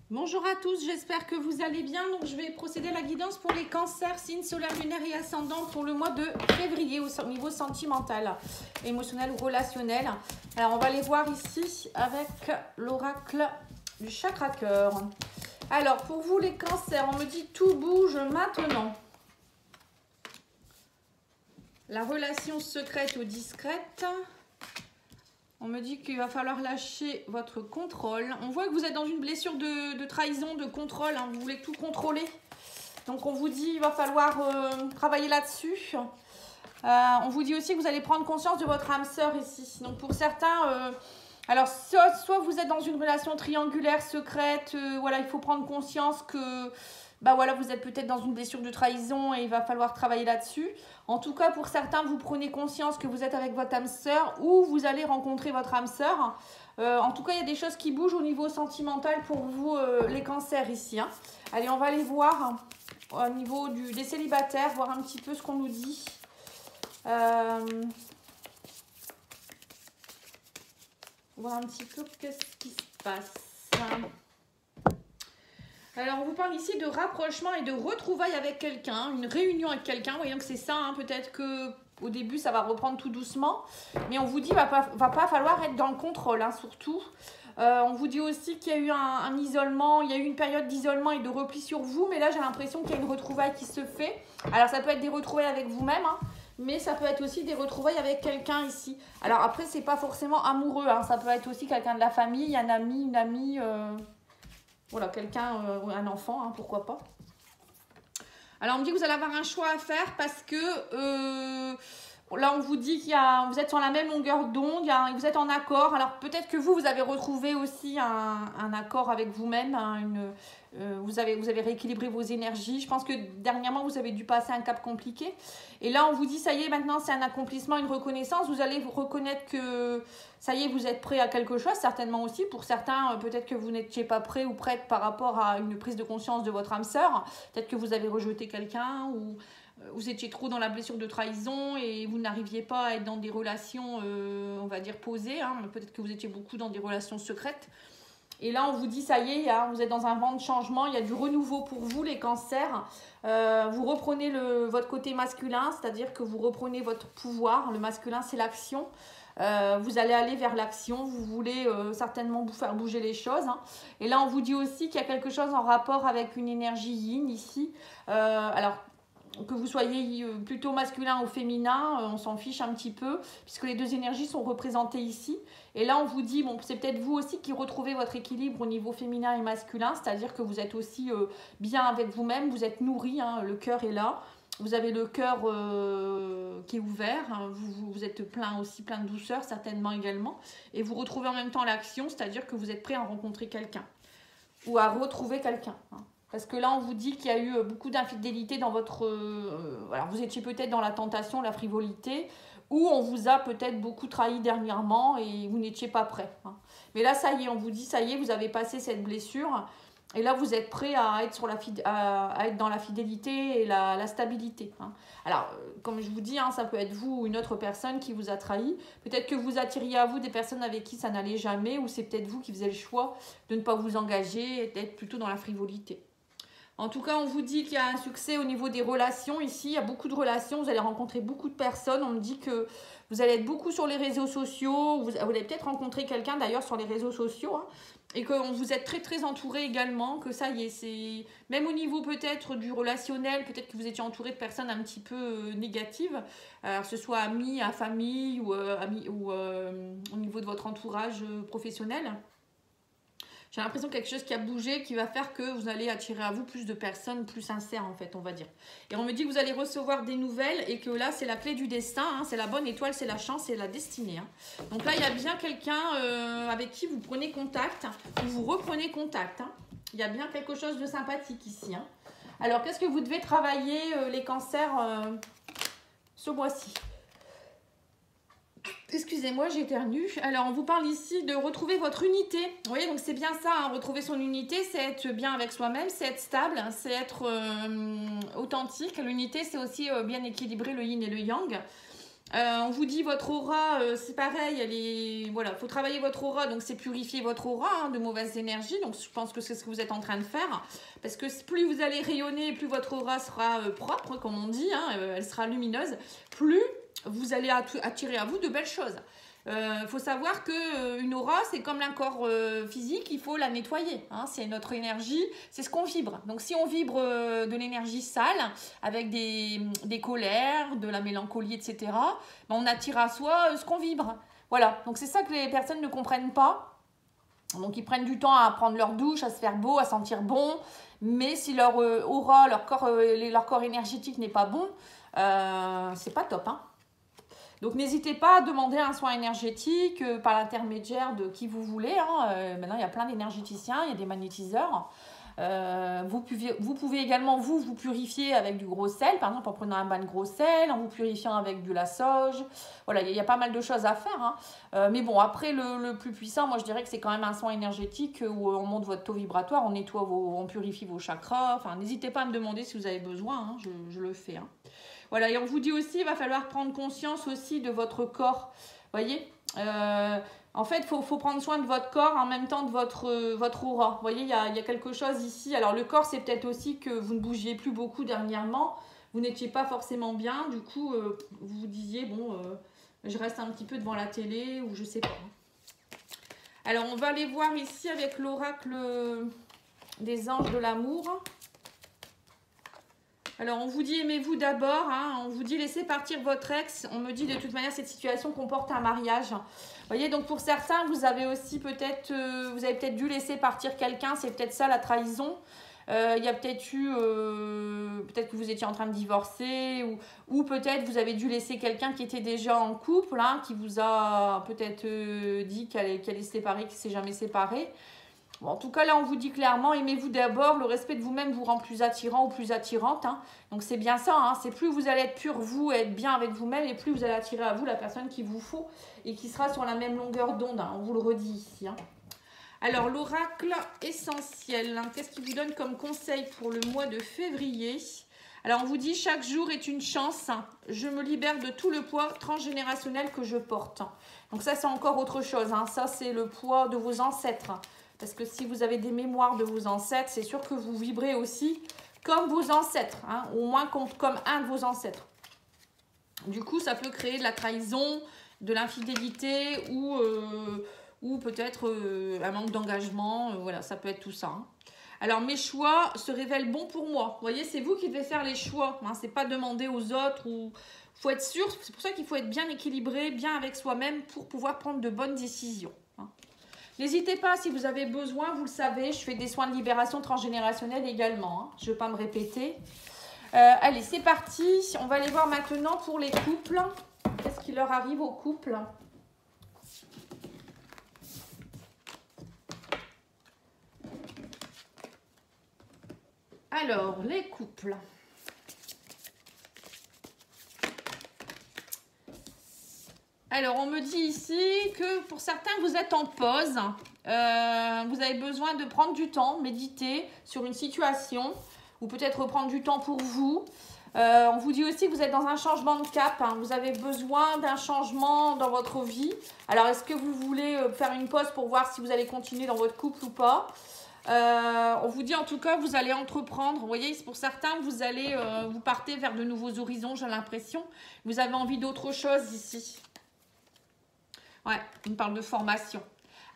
Bonjour à tous, j'espère que vous allez bien. Donc, je vais procéder à la guidance pour les cancers, signes solaires, lunaires et ascendants pour le mois de février au niveau sentimental, émotionnel ou relationnel. Alors, on va les voir ici avec l'oracle du chakra cœur. Alors, pour vous les cancers, on me dit tout bouge maintenant. La relation secrète ou discrète. On me dit qu'il va falloir lâcher votre contrôle. On voit que vous êtes dans une blessure de trahison, de contrôle. Hein, vous voulez tout contrôler. Donc on vous dit qu'il va falloir travailler là-dessus. On vous dit aussi que vous allez prendre conscience de votre âme sœur ici. Donc pour certains, alors soit vous êtes dans une relation triangulaire secrète. Voilà, il faut prendre conscience que voilà, vous êtes peut-être dans une blessure de trahison et il va falloir travailler là-dessus. En tout cas, pour certains, vous prenez conscience que vous êtes avec votre âme sœur ou vous allez rencontrer votre âme sœur. En tout cas, il y a des choses qui bougent au niveau sentimental pour vous, les cancers ici. Hein. Allez, on va aller voir au niveau des célibataires, voir un petit peu ce qu'on nous dit. Voir un petit peu qu'est-ce qui se passe. Alors, on vous parle ici de rapprochement et de retrouvailles avec quelqu'un, une réunion avec quelqu'un. Voyons que c'est ça, hein. Peut-être qu'au début, ça va reprendre tout doucement. Mais on vous dit qu'il ne va pas falloir être dans le contrôle, hein, surtout. On vous dit aussi qu'il y a eu un isolement, il y a eu une période d'isolement et de repli sur vous. Mais là, j'ai l'impression qu'il y a une retrouvaille qui se fait. Alors, ça peut être des retrouvailles avec vous-même, hein, mais ça peut être aussi des retrouvailles avec quelqu'un ici. Alors après, c'est pas forcément amoureux, hein. Ça peut être aussi quelqu'un de la famille, un ami, une amie... Voilà, quelqu'un, un enfant, hein, pourquoi pas. Alors, on me dit que vous allez avoir un choix à faire parce que là, on vous dit vous êtes sur la même longueur d'onde, vous êtes en accord. Alors, peut-être que vous avez retrouvé aussi un accord avec vous-même. Hein, vous avez rééquilibré vos énergies. Je pense que dernièrement, vous avez dû passer un cap compliqué. Et là, on vous dit, ça y est, maintenant, c'est un accomplissement, une reconnaissance. Vous allez vous reconnaître que, ça y est, vous êtes prêt à quelque chose, certainement aussi. Pour certains, peut-être que vous n'étiez pas prêt ou prête par rapport à une prise de conscience de votre âme sœur. Peut-être que vous avez rejeté quelqu'un ou vous étiez trop dans la blessure de trahison et vous n'arriviez pas à être dans des relations, on va dire, posées. Hein. Peut-être que vous étiez beaucoup dans des relations secrètes. Et là, on vous dit, ça y est, vous êtes dans un vent de changement, il y a du renouveau pour vous, les cancers. Vous reprenez votre côté masculin, c'est-à-dire que vous reprenez votre pouvoir. Le masculin, c'est l'action. Vous allez aller vers l'action, vous voulez certainement vous faire bouger les choses. Hein. Et là, on vous dit aussi qu'il y a quelque chose en rapport avec une énergie yin ici. Alors, que vous soyez plutôt masculin ou féminin, on s'en fiche un petit peu, puisque les deux énergies sont représentées ici. Et là, on vous dit, bon, c'est peut-être vous aussi qui retrouvez votre équilibre au niveau féminin et masculin, c'est-à-dire que vous êtes aussi bien avec vous-même, vous êtes nourri, hein, le cœur est là. Vous avez le cœur qui est ouvert, hein, vous êtes plein de douceur certainement également. Et vous retrouvez en même temps l'action, c'est-à-dire que vous êtes prêt à rencontrer quelqu'un ou à retrouver quelqu'un. Hein. Parce que là, on vous dit qu'il y a eu beaucoup d'infidélité dans votre... alors, vous étiez peut-être dans la tentation, la frivolité, ou on vous a peut-être beaucoup trahi dernièrement et vous n'étiez pas prêt. Hein. Mais là, ça y est, on vous dit, ça y est, vous avez passé cette blessure. Et là, vous êtes prêt à être, à être dans la fidélité et la stabilité. Hein. Alors, comme je vous dis, hein, ça peut être vous ou une autre personne qui vous a trahi. Peut-être que vous attiriez à vous des personnes avec qui ça n'allait jamais, ou c'est peut-être vous qui faisiez le choix de ne pas vous engager et d'être plutôt dans la frivolité. En tout cas, on vous dit qu'il y a un succès au niveau des relations. Ici, il y a beaucoup de relations. Vous allez rencontrer beaucoup de personnes. On me dit que vous allez être beaucoup sur les réseaux sociaux. Vous allez peut-être rencontrer quelqu'un d'ailleurs sur les réseaux sociaux. Hein, et que vous êtes très très entouré également. Que ça y est, c'est même au niveau peut-être du relationnel. Peut-être que vous étiez entouré de personnes un petit peu négatives. Que ce soit amis, à famille ou au niveau de votre entourage professionnel. J'ai l'impression qu'il y a quelque chose qui a bougé, qui va faire que vous allez attirer à vous plus de personnes plus sincères, en fait, on va dire. Et on me dit que vous allez recevoir des nouvelles et que là, c'est la clé du destin. Hein, c'est la bonne étoile, c'est la chance, c'est la destinée. Hein. Donc là, il y a bien quelqu'un avec qui vous prenez contact, ou vous reprenez contact. Hein. Il y a bien quelque chose de sympathique ici. Hein. Alors, qu'est-ce que vous devez travailler, les cancers, ce mois-ci ? Excusez-moi, j'éternue. Alors, on vous parle ici de retrouver votre unité. Vous voyez, donc c'est bien ça, hein, retrouver son unité, c'est être bien avec soi-même, c'est être stable, c'est être authentique. L'unité, c'est aussi bien équilibrer le yin et le yang. On vous dit votre aura, c'est pareil, voilà, faut travailler votre aura, donc c'est purifier votre aura hein, de mauvaises énergies. Donc je pense que c'est ce que vous êtes en train de faire, parce que plus vous allez rayonner, plus votre aura sera propre, comme on dit, hein, elle sera lumineuse, plus vous allez attirer à vous de belles choses. Faut savoir que une aura, c'est comme un corps physique, il faut la nettoyer. Hein, c'est notre énergie, c'est ce qu'on vibre. Donc si on vibre de l'énergie sale, avec des colères, de la mélancolie, etc., ben, on attire à soi ce qu'on vibre. Voilà, donc c'est ça que les personnes ne comprennent pas. Donc ils prennent du temps à prendre leur douche, à se faire beau, à sentir bon. Mais si leur aura, leur corps énergétique n'est pas bon, c'est pas top, hein. Donc n'hésitez pas à demander un soin énergétique par l'intermédiaire de qui vous voulez. Hein. Maintenant, il y a plein d'énergéticiens, il y a des magnétiseurs. Vous pouvez également vous purifier avec du gros sel, par exemple en prenant un bain de gros sel, en vous purifiant avec de la sauge. Voilà, il y a pas mal de choses à faire. Hein. Mais bon, après, le plus puissant, moi je dirais que c'est quand même un soin énergétique où on monte votre taux vibratoire, on nettoie, on purifie vos chakras. Enfin, n'hésitez pas à me demander si vous avez besoin, hein. Je le fais. Hein. Voilà, et on vous dit aussi, il va falloir prendre conscience aussi de votre corps. Vous voyez, en fait, il faut prendre soin de votre corps en même temps de votre aura. Vous voyez, il y a quelque chose ici. Alors, le corps, c'est peut-être aussi que vous ne bougiez plus beaucoup dernièrement. Vous n'étiez pas forcément bien. Du coup, vous vous disiez, bon, je reste un petit peu devant la télé ou je sais pas. Alors, on va aller voir ici avec l'oracle des anges de l'amour. Alors, on vous dit aimez-vous d'abord, hein, on vous dit laissez partir votre ex. On me dit de toute manière cette situation comporte un mariage. Vous voyez, donc pour certains, vous avez aussi peut-être, vous avez peut-être dû laisser partir quelqu'un, c'est peut-être ça la trahison. Il y a peut-être eu, peut-être que vous étiez en train de divorcer ou peut-être vous avez dû laisser quelqu'un qui était déjà en couple, hein, qui vous a peut-être dit qu'elle est séparée, qu'il ne s'est jamais séparé. Bon, en tout cas, là, on vous dit clairement, aimez-vous d'abord, le respect de vous-même vous rend plus attirant ou plus attirante. Hein. Donc, c'est bien ça, hein. C'est plus vous allez être pur, vous, être bien avec vous-même, et plus vous allez attirer à vous la personne qu'il vous faut et qui sera sur la même longueur d'onde. Hein. On vous le redit ici. Hein. Alors, l'oracle essentiel, hein. Qu'est-ce qu'il vous donne comme conseil pour le mois de février? Alors, on vous dit, chaque jour est une chance. Hein. Je me libère de tout le poids transgénérationnel que je porte. Donc, ça, c'est encore autre chose. Hein. Ça, c'est le poids de vos ancêtres. Parce que si vous avez des mémoires de vos ancêtres, c'est sûr que vous vibrez aussi comme vos ancêtres, hein, au moins comme un de vos ancêtres. Du coup, ça peut créer de la trahison, de l'infidélité ou peut-être un manque d'engagement. Voilà, ça peut être tout ça. Hein. Alors, mes choix se révèlent bons pour moi. Vous voyez, c'est vous qui devez faire les choix. Hein, c'est pas demander aux autres. Il faut être sûr. C'est pour ça qu'il faut être bien équilibré, bien avec soi-même pour pouvoir prendre de bonnes décisions. Hein. N'hésitez pas, si vous avez besoin, vous le savez, je fais des soins de libération transgénérationnelle également. Hein. Je ne vais pas me répéter. Allez, c'est parti. On va aller voir maintenant pour les couples. Qu'est-ce qui leur arrive aux couples? Alors, les couples. Alors, on me dit ici que pour certains, vous êtes en pause. Vous avez besoin de prendre du temps, méditer sur une situation ou peut-être prendre du temps pour vous. On vous dit aussi que vous êtes dans un changement de cap. Hein. Vous avez besoin d'un changement dans votre vie. Alors, est-ce que vous voulez faire une pause pour voir si vous allez continuer dans votre couple ou pas? On vous dit en tout cas, vous allez entreprendre. Vous voyez, pour certains, vous partez vers de nouveaux horizons, j'ai l'impression. Vous avez envie d'autre chose ici. Ouais, on parle de formation.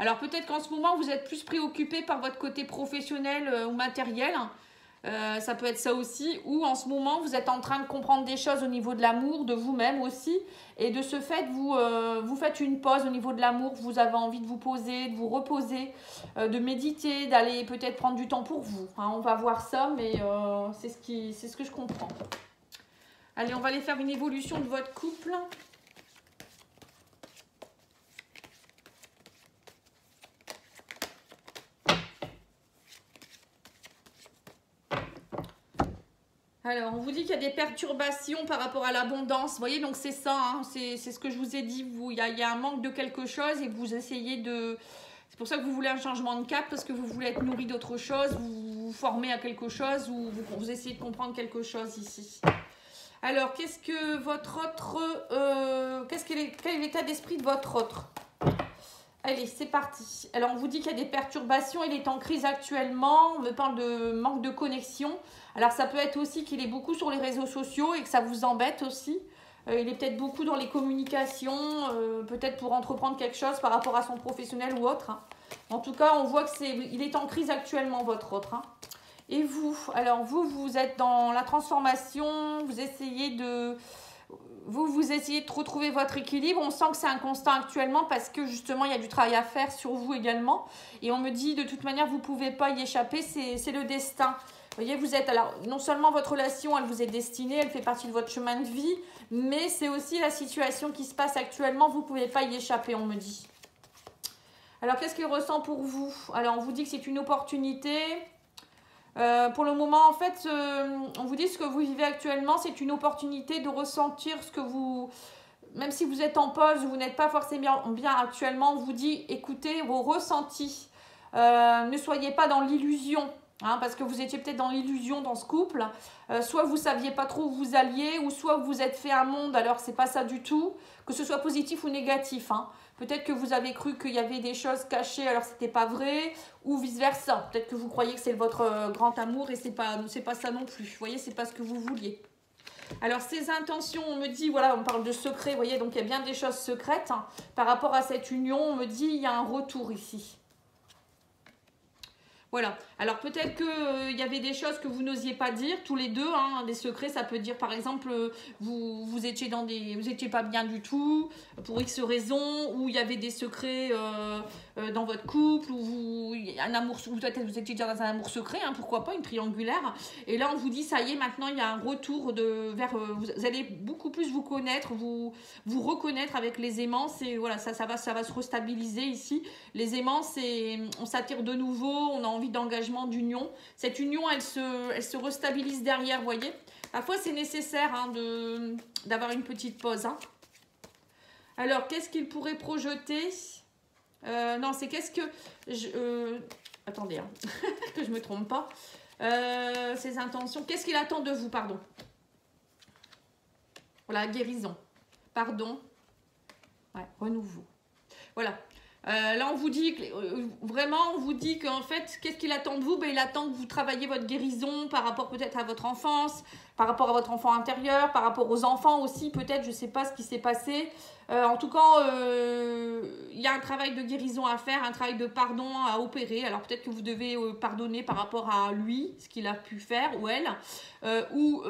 Alors peut-être qu'en ce moment, vous êtes plus préoccupé par votre côté professionnel ou matériel. Ça peut être ça aussi. Ou en ce moment, vous êtes en train de comprendre des choses au niveau de l'amour, de vous-même aussi. Et de ce fait, vous faites une pause au niveau de l'amour. Vous avez envie de vous poser, de vous reposer, de méditer, d'aller peut-être prendre du temps pour vous. Hein, on va voir ça, mais c'est ce que je comprends. Allez, on va aller faire une évolution de votre couple. Alors, on vous dit qu'il y a des perturbations par rapport à l'abondance. Vous voyez, donc c'est ça, hein, c'est ce que je vous ai dit. Il y a un manque de quelque chose et vous essayez de... C'est pour ça que vous voulez un changement de cap, parce que vous voulez être nourri d'autre chose, vous vous formez à quelque chose ou vous essayez de comprendre quelque chose ici. Alors, qu'est-ce que votre autre... quel est l'état d'esprit de votre autre? Allez, c'est parti. Alors, on vous dit qu'il y a des perturbations, il est en crise actuellement. On me parle de manque de connexion. Alors, ça peut être aussi qu'il est beaucoup sur les réseaux sociaux et que ça vous embête aussi. Il est peut-être beaucoup dans les communications, peut-être pour entreprendre quelque chose par rapport à son professionnel ou autre. Hein. En tout cas, on voit qu'il est en crise actuellement, votre autre. Hein. Et vous, alors vous êtes dans la transformation, vous essayez de retrouver votre équilibre. On sent que c'est un constant actuellement parce que justement, il y a du travail à faire sur vous également. Et on me dit, de toute manière, vous ne pouvez pas y échapper, c'est le destin. Vous voyez, vous êtes, alors, non seulement votre relation, elle vous est destinée, elle fait partie de votre chemin de vie, mais c'est aussi la situation qui se passe actuellement, vous ne pouvez pas y échapper, on me dit. Alors, qu'est-ce qu'il ressent pour vous? Alors, on vous dit que c'est une opportunité. Pour le moment, en fait, on vous dit ce que vous vivez actuellement, c'est une opportunité de ressentir ce que vous... Même si vous êtes en pause, vous n'êtes pas forcément bien actuellement, on vous dit, écoutez vos ressentis. Ne soyez pas dans l'illusion. Hein, parce que vous étiez peut-être dans l'illusion dans ce couple, soit vous ne saviez pas trop où vous alliez, ou soit vous vous êtes fait un monde, alors c'est pas ça du tout, que ce soit positif ou négatif. Hein. Peut-être que vous avez cru qu'il y avait des choses cachées, alors c'était pas vrai, ou vice-versa. Peut-être que vous croyez que c'est votre grand amour et c'est pas ça non plus. Vous voyez, c'est pas ce que vous vouliez. Alors, ces intentions, on me dit, voilà, on parle de secret, vous voyez, donc il y a bien des choses secrètes. Hein. Par rapport à cette union, on me dit, il y a un retour ici. Voilà, alors peut-être qu'il y avait des choses que vous n'osiez pas dire, tous les deux, hein, des secrets, ça peut dire par exemple, vous étiez pas bien du tout, pour X raisons, ou il y avait des secrets dans votre couple, ou peut-être vous étiez déjà dans un amour secret, hein, pourquoi pas, une triangulaire, et là on vous dit, ça y est, maintenant il y a un retour vers, vous allez beaucoup plus vous connaître, vous reconnaître avec les aimants, et voilà, ça va se restabiliser ici, les aimants, on s'attire de nouveau, on a envie d'engagement, d'union. Cette union, elle se restabilise derrière, vous voyez. Parfois, c'est nécessaire hein, d'avoir une petite pause. Hein. Alors, qu'est-ce qu'il pourrait projeter non, c'est qu'est-ce que... attendez, hein, que je ne me trompe pas. Ses intentions. Qu'est-ce qu'il attend de vous, pardon? Voilà, guérison. Pardon. Ouais, renouveau. Voilà. Là, on vous dit, vraiment, on vous dit qu'en fait, qu'est-ce qu'il attend de vous? Ben, il attend que vous travailliez votre guérison par rapport peut-être à votre enfance, par rapport à votre enfant intérieur, par rapport aux enfants aussi, peut-être, je ne sais pas ce qui s'est passé. En tout cas, il y a un travail de guérison à faire, un travail de pardon à opérer. Alors, peut-être que vous devez pardonner par rapport à lui, ce qu'il a pu faire, ou elle, ou...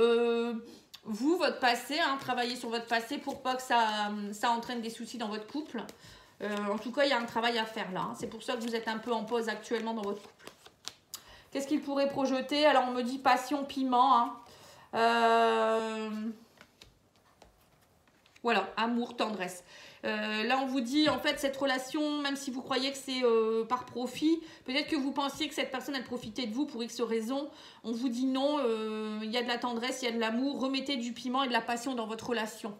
vous, votre passé, hein, travailler sur votre passé pour pas que ça entraîne des soucis dans votre couple. En tout cas, il y a un travail à faire là. Hein. C'est pour ça que vous êtes un peu en pause actuellement dans votre couple. Qu'est-ce qu'il pourrait projeter? Alors, on me dit passion, piment. Hein. Voilà, amour, tendresse. Là, on vous dit, en fait, cette relation, même si vous croyez que c'est par profit, peut-être que vous pensiez que cette personne, elle profitait de vous pour X raisons. On vous dit non, il y a de la tendresse, il y a de l'amour. Remettez du piment et de la passion dans votre relation.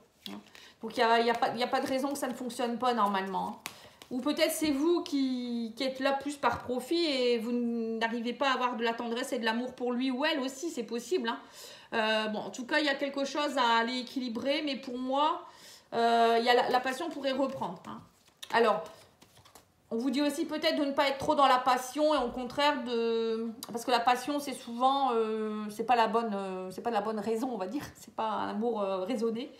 Donc, il n'y a pas de raison que ça ne fonctionne pas normalement. Hein. Ou peut-être c'est vous qui êtes là plus par profit et vous n'arrivez pas à avoir de la tendresse et de l'amour pour lui ou elle aussi, c'est possible. Hein. Bon, en tout cas, il y a quelque chose à aller équilibrer, mais pour moi, la passion pourrait reprendre. Hein. Alors, on vous dit aussi peut-être de ne pas être trop dans la passion et au contraire parce que la passion c'est souvent c'est pas la bonne raison on va dire, c'est pas un amour raisonné.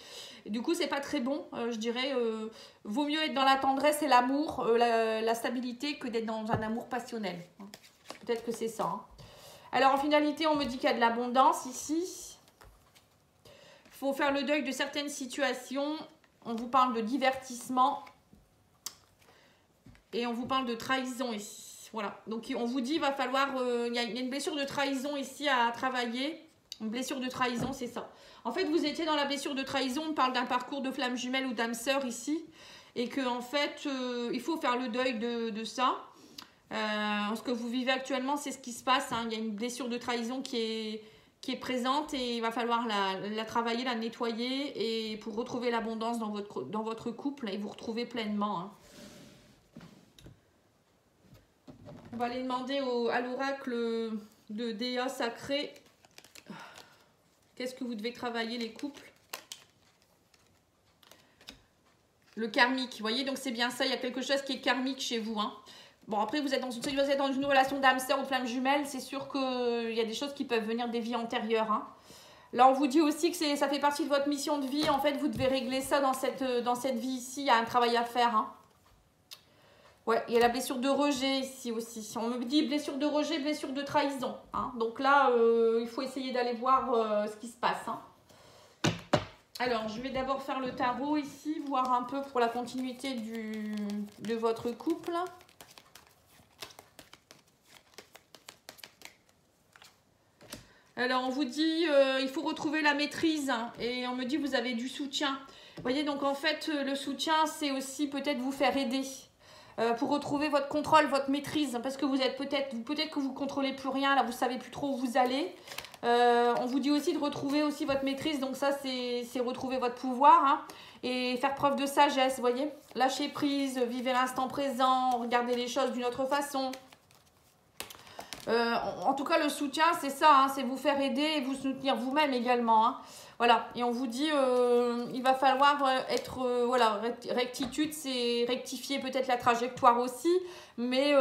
Et du coup c'est pas très bon, je dirais. Vaut mieux être dans la tendresse et l'amour, la stabilité que d'être dans un amour passionnel. Peut-être que c'est ça. Hein. Alors en finalité on me dit qu'il y a de l'abondance ici. Il faut faire le deuil de certaines situations. On vous parle de divertissement. Et on vous parle de trahison ici. Voilà. Donc, on vous dit il va falloir... il y a une blessure de trahison ici à travailler. Une blessure de trahison, c'est ça. En fait, vous étiez dans la blessure de trahison. On parle d'un parcours de flamme jumelle ou d'âme sœur ici. Et que en fait, il faut faire le deuil de ça. Ce que vous vivez actuellement, c'est ce qui se passe. Hein. Il y a une blessure de trahison qui est présente. Et il va falloir la travailler, la nettoyer. Et pour retrouver l'abondance dans votre couple et vous retrouver pleinement. Hein. On va aller demander à l'oracle de Déa sacrée. Qu'est-ce que vous devez travailler les couples? Le karmique, vous voyez, donc c'est bien ça, il y a quelque chose qui est karmique chez vous. Hein. Bon, après, vous êtes dans une relation d'âme sœur ou flamme jumelle, c'est sûr qu'il y a des choses qui peuvent venir des vies antérieures. Hein. Là, on vous dit aussi que ça fait partie de votre mission de vie. En fait, vous devez régler ça dans cette vie ici. Il y a un travail à faire. Hein. Ouais, il y a la blessure de rejet ici aussi. On me dit blessure de rejet, blessure de trahison. Hein. Donc là, il faut essayer d'aller voir ce qui se passe. Hein. Alors, je vais d'abord faire le tarot ici, voir un peu pour la continuité de votre couple. Alors, on vous dit, il faut retrouver la maîtrise. Hein, et on me dit, vous avez du soutien. Vous voyez, donc en fait, le soutien, c'est aussi peut-être vous faire aider. Pour retrouver votre contrôle, votre maîtrise. Parce que vous êtes peut-être que vous ne contrôlez plus rien. Là, vous ne savez plus trop où vous allez. On vous dit aussi de retrouver aussi votre maîtrise. Donc ça, c'est retrouver votre pouvoir. Hein, et faire preuve de sagesse, vous voyez. Lâcher prise, vivez l'instant présent. Regardez les choses d'une autre façon. En tout cas, le soutien, c'est ça, hein, c'est vous faire aider et vous soutenir vous-même également. Hein. Voilà, et on vous dit, il va falloir être, voilà, rectitude, c'est rectifier peut-être la trajectoire aussi, mais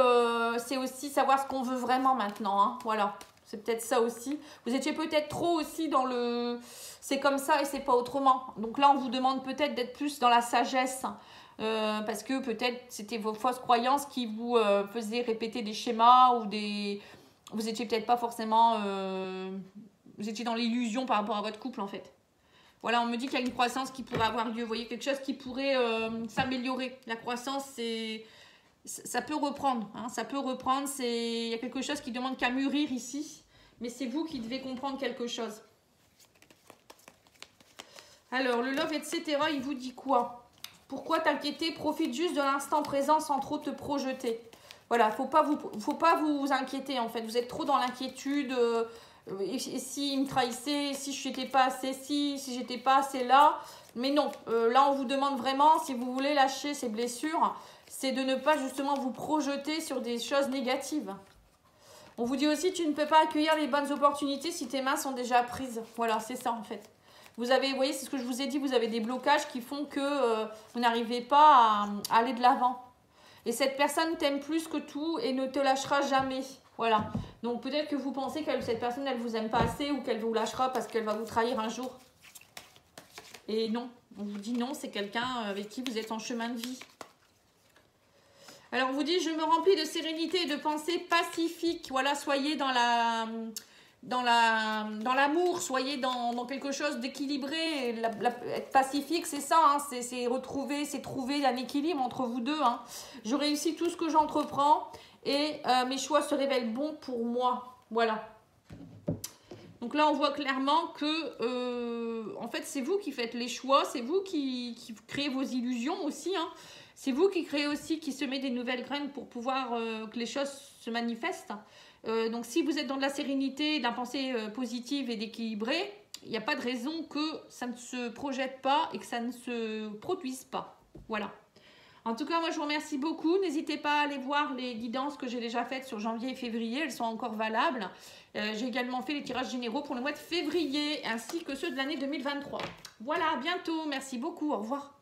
c'est aussi savoir ce qu'on veut vraiment maintenant. Hein. Voilà, c'est peut-être ça aussi. Vous étiez peut-être trop aussi dans le, c'est comme ça et c'est pas autrement. Donc là, on vous demande peut-être d'être plus dans la sagesse. Parce que peut-être c'était vos fausses croyances qui vous faisaient répéter des schémas ou des... Vous étiez peut-être pas forcément... Vous étiez dans l'illusion par rapport à votre couple en fait. Voilà, on me dit qu'il y a une croissance qui pourrait avoir lieu. Vous voyez, quelque chose qui pourrait s'améliorer. La croissance, ça peut reprendre. Hein, ça peut reprendre. Il y a quelque chose qui demande qu'à mûrir ici. Mais c'est vous qui devez comprendre quelque chose. Alors, le love, etc., il vous dit quoi? Pourquoi t'inquiéter? Profite juste de l'instant présent sans trop te projeter. Voilà, faut pas vous inquiéter en fait. Vous êtes trop dans l'inquiétude. Et si il me trahissait, si je n'étais pas assez si j'étais pas assez là. Mais non, là on vous demande vraiment, si vous voulez lâcher ces blessures, c'est de ne pas justement vous projeter sur des choses négatives. On vous dit aussi, tu ne peux pas accueillir les bonnes opportunités si tes mains sont déjà prises. Voilà, c'est ça en fait. Vous avez, vous voyez, c'est ce que je vous ai dit, vous avez des blocages qui font que vous n'arrivez pas à aller de l'avant. Et cette personne t'aime plus que tout et ne te lâchera jamais. Voilà. Donc peut-être que vous pensez que cette personne, elle ne vous aime pas assez ou qu'elle vous lâchera parce qu'elle va vous trahir un jour. Et non, on vous dit non, c'est quelqu'un avec qui vous êtes en chemin de vie. Alors on vous dit, je me remplis de sérénité et de pensée pacifique. Voilà, soyez dans l'amour, soyez dans quelque chose d'équilibré. Être pacifique, c'est ça, hein, c'est retrouver, c'est trouver un équilibre entre vous deux. Hein. Je réussis tout ce que j'entreprends et mes choix se révèlent bons pour moi. Voilà. Donc là, on voit clairement que, en fait, c'est vous qui faites les choix, c'est vous qui créez vos illusions aussi. Hein. C'est vous qui créez aussi, qui semez des nouvelles graines pour pouvoir que les choses se manifestent. Donc si vous êtes dans de la sérénité, d'un pensée positive et d'équilibré, il n'y a pas de raison que ça ne se projette pas et que ça ne se produise pas. Voilà. En tout cas, moi je vous remercie beaucoup. N'hésitez pas à aller voir les guidances que j'ai déjà faites sur janvier et février. Elles sont encore valables. J'ai également fait les tirages généraux pour le mois de février ainsi que ceux de l'année 2023. Voilà, à bientôt. Merci beaucoup. Au revoir.